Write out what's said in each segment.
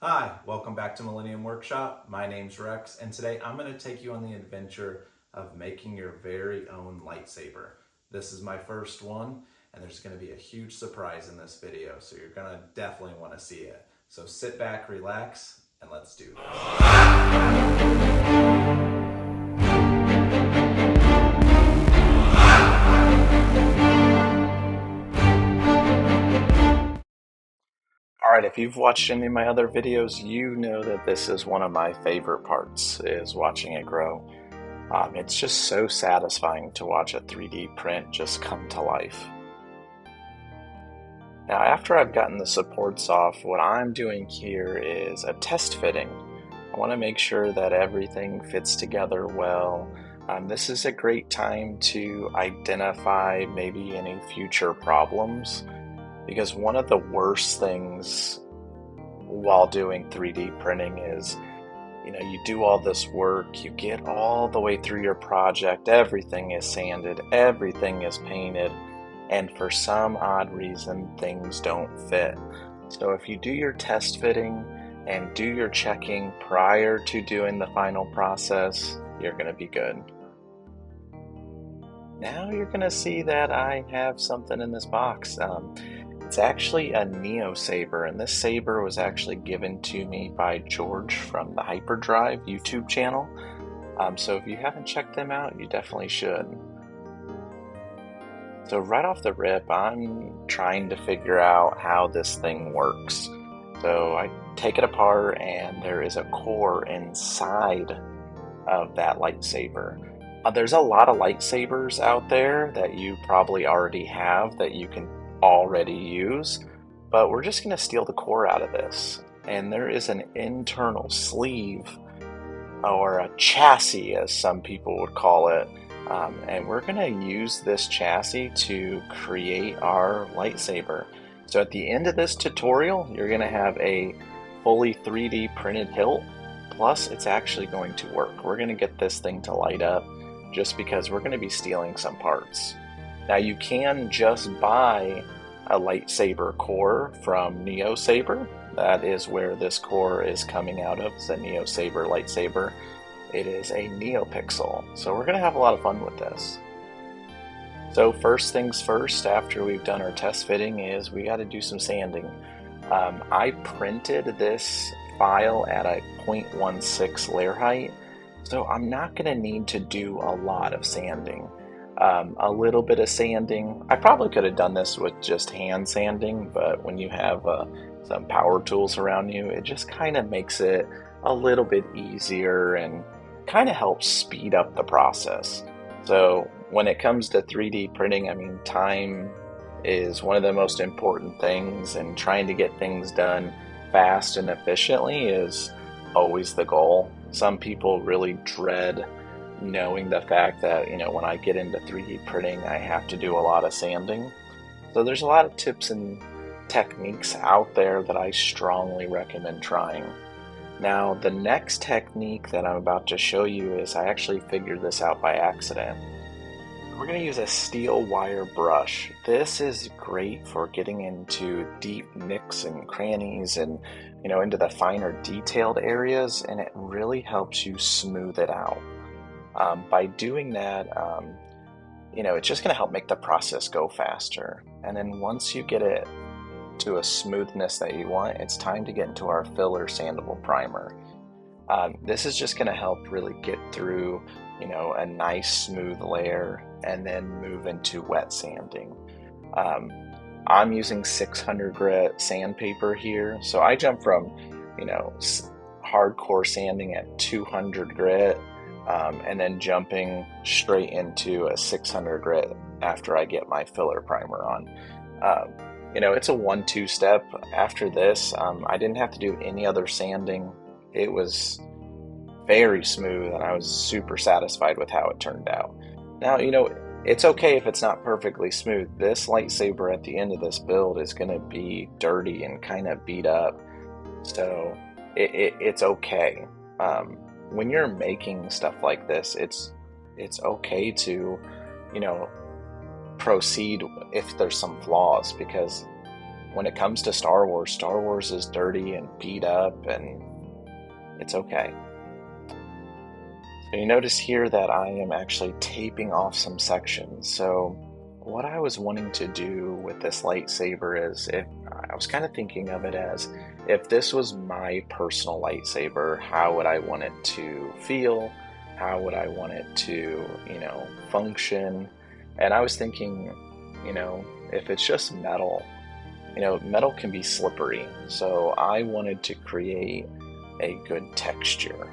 Hi, welcome back to Millennium Workshop. My name's Rex, and today I'm going to take you on the adventure of making your very own lightsaber. This is my first one, and there's going to be a huge surprise in this video, so you're going to definitely want to see it. So sit back, relax, and let's do this. Alright, if you've watched any of my other videos, you know that this is one of my favorite parts, is watching it grow. It's just so satisfying to watch a 3D print just come to life. Now, after I've gotten the supports off, what I'm doing here is a test fitting. I want to make sure that everything fits together well. This is a great time to identify maybe any future problems, because one of the worst things while doing 3D printing is, you do all this work, you get all the way through your project, everything is sanded, everything is painted, and for some odd reason, things don't fit. So if you do your test fitting and do your checking prior to doing the final process, you're going to be good. Now you're going to see that I have something in this box. It's actually a Neo Saber, and this saber was actually given to me by Jorge from the Hyperdrive YouTube channel. So if you haven't checked them out, you definitely should. So right off the rip, I'm trying to figure out how this thing works. So I take it apart, and there is a core inside of that lightsaber. There's a lot of lightsabers out there that you probably already have that you can already use, but we're just going to steal the core out of this. And there is an internal sleeve, or a chassis as some people would call it, and we're going to use this chassis to create our lightsaber. So at the end of this tutorial, you're going to have a fully 3D printed hilt, plus it's actually going to work. We're going to get this thing to light up just because we're going to be stealing some parts. Now you can just buy a lightsaber core from Neo Saber. That is where this core is coming out of. It's a Neo Saber lightsaber. It is a NeoPixel, so we're going to have a lot of fun with this. So first things first, after we've done our test fitting, is we got to do some sanding. I printed this file at a 0.16 layer height, so I'm not going to need to do a lot of sanding. A little bit of sanding. I probably could have done this with just hand sanding, but when you have some power tools around you, it just kind of makes it a little bit easier and kind of helps speed up the process. So when it comes to 3D printing, I mean, time is one of the most important things, and trying to get things done fast and efficiently is always the goal. Some people really dread knowing the fact that, when I get into 3D printing, I have to do a lot of sanding. So there's a lot of tips and techniques out there that I strongly recommend trying. Now, the next technique that I'm about to show you is, I actually figured this out by accident. We're going to use a steel wire brush. This is great for getting into deep nicks and crannies and, into the finer detailed areas, and it really helps you smooth it out. By doing that, it's just going to help make the process go faster. And then once you get it to a smoothness that you want, it's time to get into our filler sandable primer. This is just going to help really get through, a nice smooth layer and then move into wet sanding. I'm using 600 grit sandpaper here, so I jump from, hardcore sanding at 200 grit, and then jumping straight into a 600 grit after I get my filler primer on. It's a 1-2 step. After this, I didn't have to do any other sanding. It was very smooth, and I was super satisfied with how it turned out. Now, it's okay if it's not perfectly smooth. This lightsaber at the end of this build is going to be dirty and kind of beat up, so it's okay. When you're making stuff like this, it's okay to, proceed if there's some flaws, because when it comes to Star Wars is dirty and beat up, and it's okay. So you notice here that I am actually taping off some sections. So what I was wanting to do with this lightsaber is, if I was kind of thinking of it as, if this was my personal lightsaber, how would I want it to feel? How would I want it to, function? And I was thinking, if it's just metal, metal can be slippery. So I wanted to create a good texture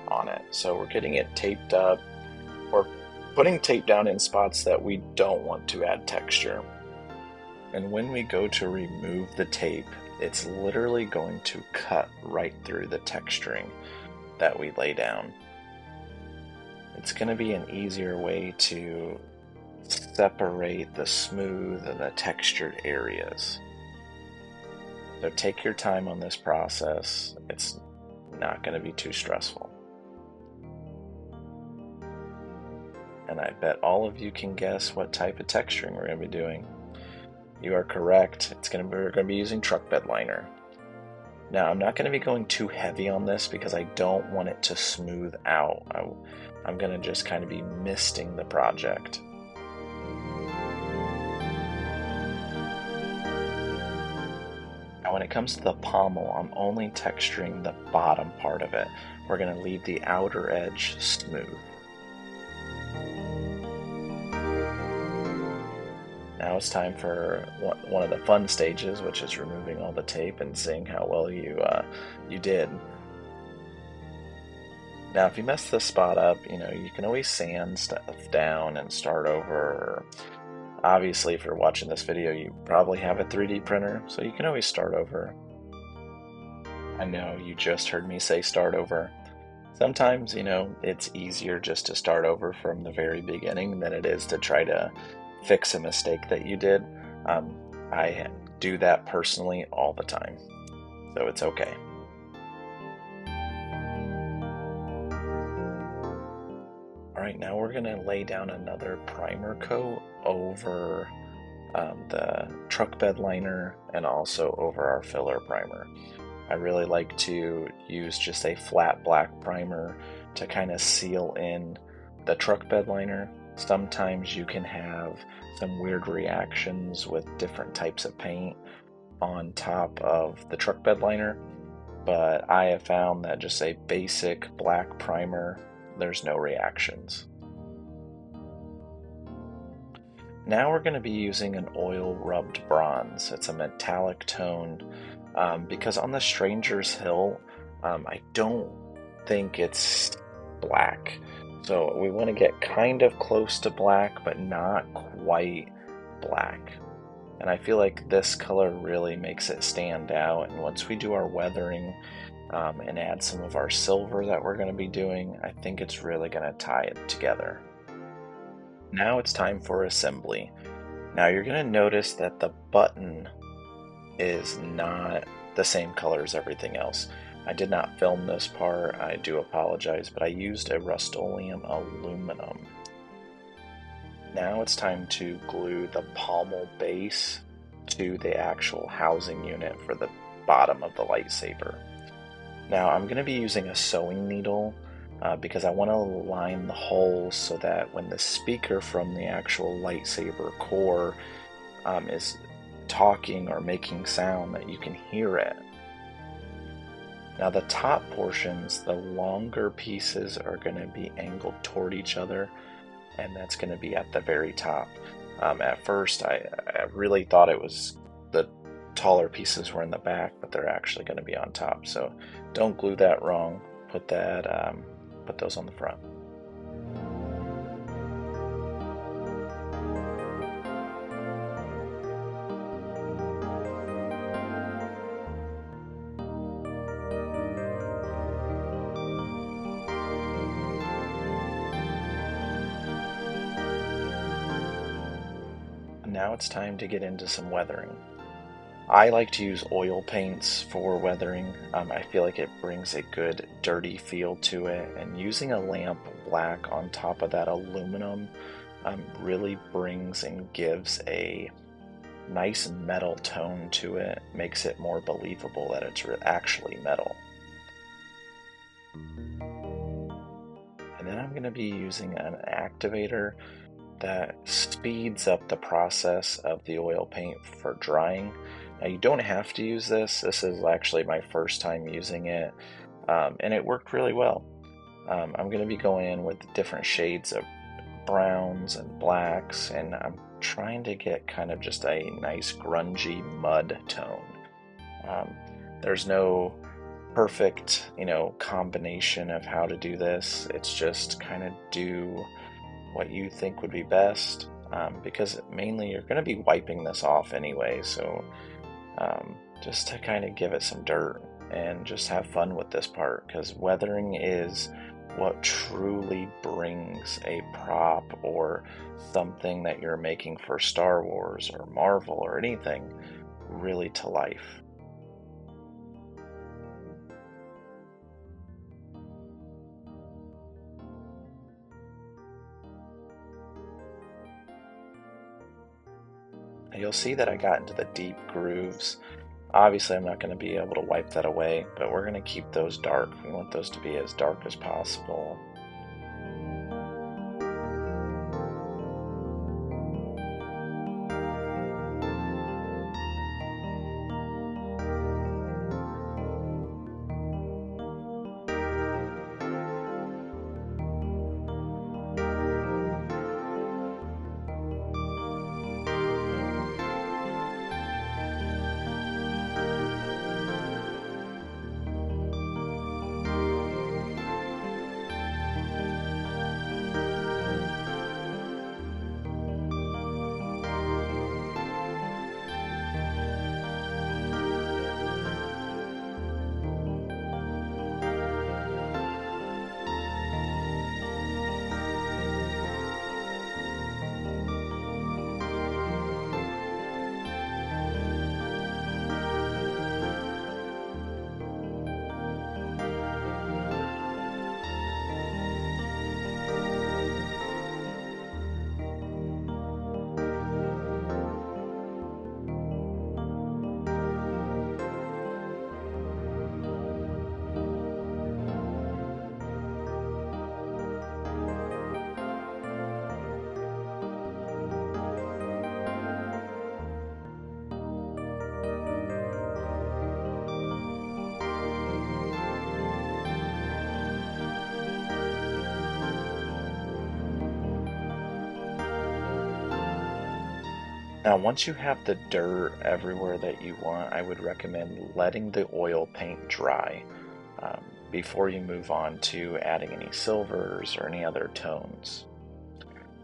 on it. So we're getting it taped up. We're putting tape down in spots that we don't want to add texture. And when we go to remove the tape, it's literally going to cut right through the texturing that we lay down. It's going to be an easier way to separate the smooth and the textured areas. So take your time on this process. It's not going to be too stressful. And I bet all of you can guess what type of texturing we're going to be doing. You are correct. We're going to be using truck bed liner. Now, I'm not going to be going too heavy on this because I don't want it to smooth out. I'm going to just kind of be misting the project. Now, when it comes to the pommel, I'm only texturing the bottom part of it. We're going to leave the outer edge smooth. Now it's time for one of the fun stages, which is removing all the tape and seeing how well you did. Now, if you mess this spot up, you can always sand stuff down and start over. Obviously, if you're watching this video, you probably have a 3D printer, so you can always start over. I know you just heard me say start over. Sometimes, it's easier just to start over from the very beginning than it is to try to fix a mistake that you did. I do that personally all the time, so it's okay. Alright, now we're going to lay down another primer coat over the truck bed liner and also over our filler primer. I really like to use just a flat black primer to kind of seal in the truck bed liner. Sometimes you can have some weird reactions with different types of paint on top of the truck bed liner, but I have found that just a basic black primer, there's no reactions. Now we're going to be using an oil rubbed bronze. It's a metallic tone because on the stranger's hilt, I don't think it's black. So we want to get kind of close to black, but not quite black. And I feel like this color really makes it stand out. And once we do our weathering and add some of our silver that we're going to be doing, I think it's really going to tie it together. Now it's time for assembly. Now you're going to notice that the button is not the same color as everything else. I did not film this part, I do apologize, but I used a Rust-Oleum aluminum. Now it's time to glue the pommel base to the actual housing unit for the bottom of the lightsaber. Now I'm going to be using a sewing needle because I want to line the holes so that when the speaker from the actual lightsaber core is talking or making sound, that you can hear it. Now the top portions, the longer pieces are going to be angled toward each other, and that's going to be at the very top. At first I really thought it was the taller pieces were in the back, but they're actually going to be on top. So don't glue that wrong. Put those on the front. Now it's time to get into some weathering. I like to use oil paints for weathering. I feel like it brings a good dirty feel to it, and using a lamp black on top of that aluminum really brings and gives a nice metal tone to it, makes it more believable that it's actually metal. And then I'm going to be using an activator that speeds up the process of the oil paint for drying. Now you don't have to use this. This is actually my first time using it, and it worked really well. I'm going to be going in with different shades of browns and blacks, and I'm trying to get kind of just a nice grungy mud tone. There's no perfect, combination of how to do this. It's just kind of do what you think would be best, because mainly you're going to be wiping this off anyway, so just to kind of give it some dirt and just have fun with this part, because weathering is what truly brings a prop or something that you're making for Star Wars or Marvel or anything really to life. You'll see that I got into the deep grooves. Obviously, I'm not going to be able to wipe that away, but we're going to keep those dark. We want those to be as dark as possible. Now, once you have the dirt everywhere that you want, I would recommend letting the oil paint dry before you move on to adding any silvers or any other tones.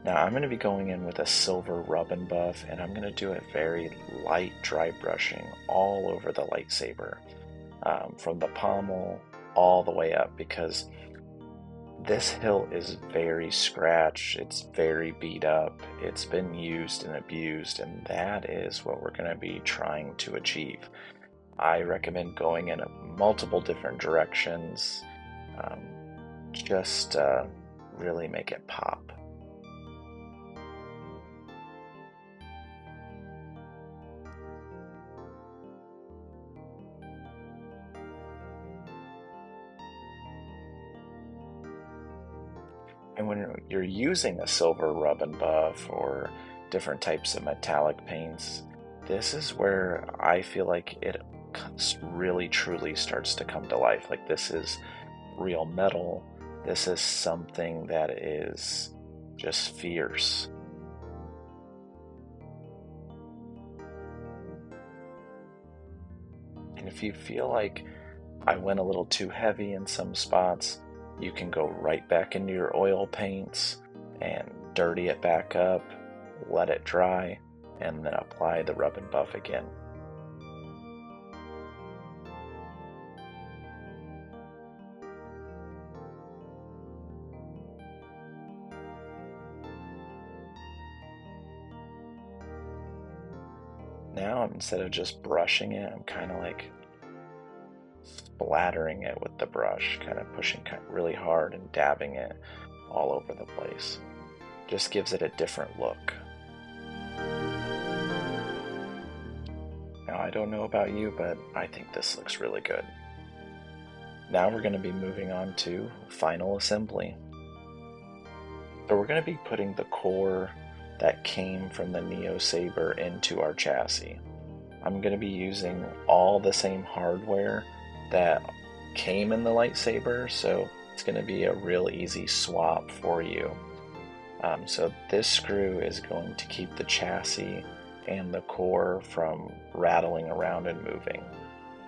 Now, I'm going to be going in with a silver rub and buff, and I'm going to do a very light dry brushing all over the lightsaber, from the pommel all the way up, because this hilt is very scratched, it's very beat up, it's been used and abused, and that is what we're going to be trying to achieve. I recommend going in multiple different directions, just really make it pop. And when you're using a silver rub and buff or different types of metallic paints, this is where I feel like it really truly starts to come to life. Like, this is real metal. This is something that is just fierce. And if you feel like I went a little too heavy in some spots, you can go right back into your oil paints and dirty it back up, let it dry, and then apply the rub and buff again. Now, instead of just brushing it, I'm kind of like splattering it with the brush, kind of pushing really hard and dabbing it all over the place. Just gives it a different look. Now, I don't know about you, but I think this looks really good. Now we're going to be moving on to final assembly. So we're going to be putting the core that came from the Neo Saber into our chassis. I'm going to be using all the same hardware that came in the Lightsaber, so it's going to be a real easy swap for you. So this screw is going to keep the chassis and the core from rattling around and moving.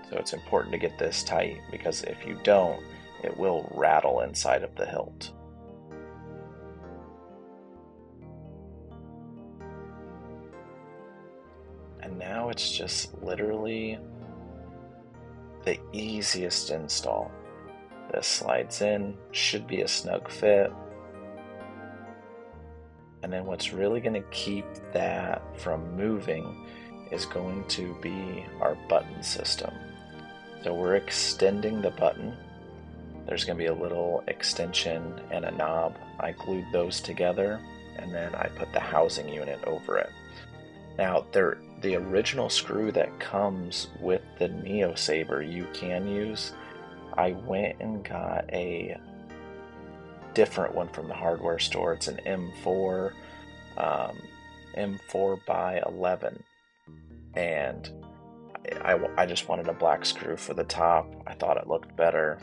So it's important to get this tight, because if you don't, it will rattle inside of the hilt. And now it's just literally the easiest install. This slides in, should be a snug fit. And then what's really going to keep that from moving is going to be our button system. So we're extending the button. There's going to be a little extension and a knob. I glued those together, and then I put the housing unit over it. Now, the original screw that comes with the Neo Saber you can use. I went and got a different one from the hardware store. It's an M4 by 11, and I just wanted a black screw for the top. I thought it looked better.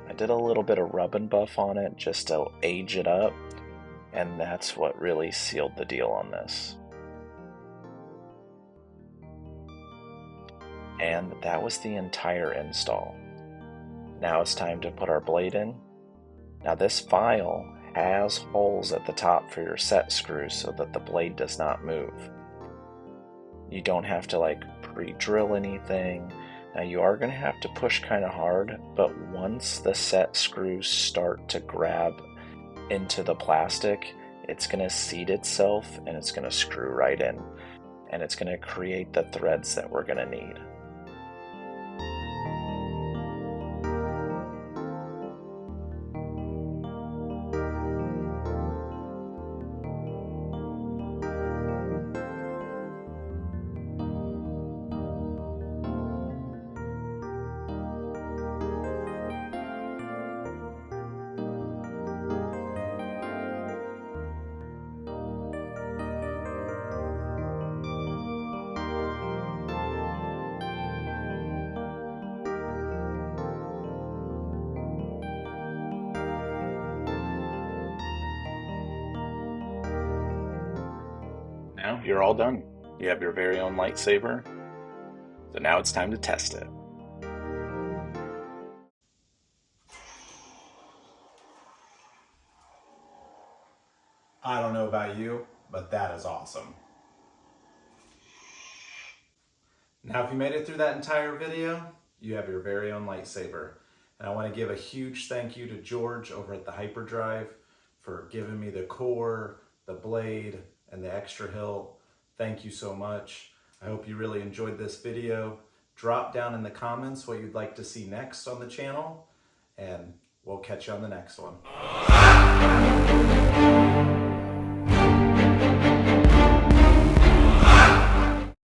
I did a little bit of rub and buff on it just to age it up, and that's what really sealed the deal on this. And that was the entire install. Now it's time to put our blade in. Now this file has holes at the top for your set screws so that the blade does not move. You don't have to pre-drill anything. Now you are going to have to push kind of hard, but once the set screws start to grab into the plastic, it's going to seat itself and it's going to screw right in, and it's going to create the threads that we're going to need. Now you're all done. You have your very own lightsaber. So now it's time to test it. I don't know about you, but that is awesome. Now if you made it through that entire video, you have your very own lightsaber. And I want to give a huge thank you to Jorge over at the Hyperdrive for giving me the core, the blade, and the extra hilt. Thank you so much. I hope you really enjoyed this video. Drop down in the comments what you'd like to see next on the channel, and we'll catch you on the next one.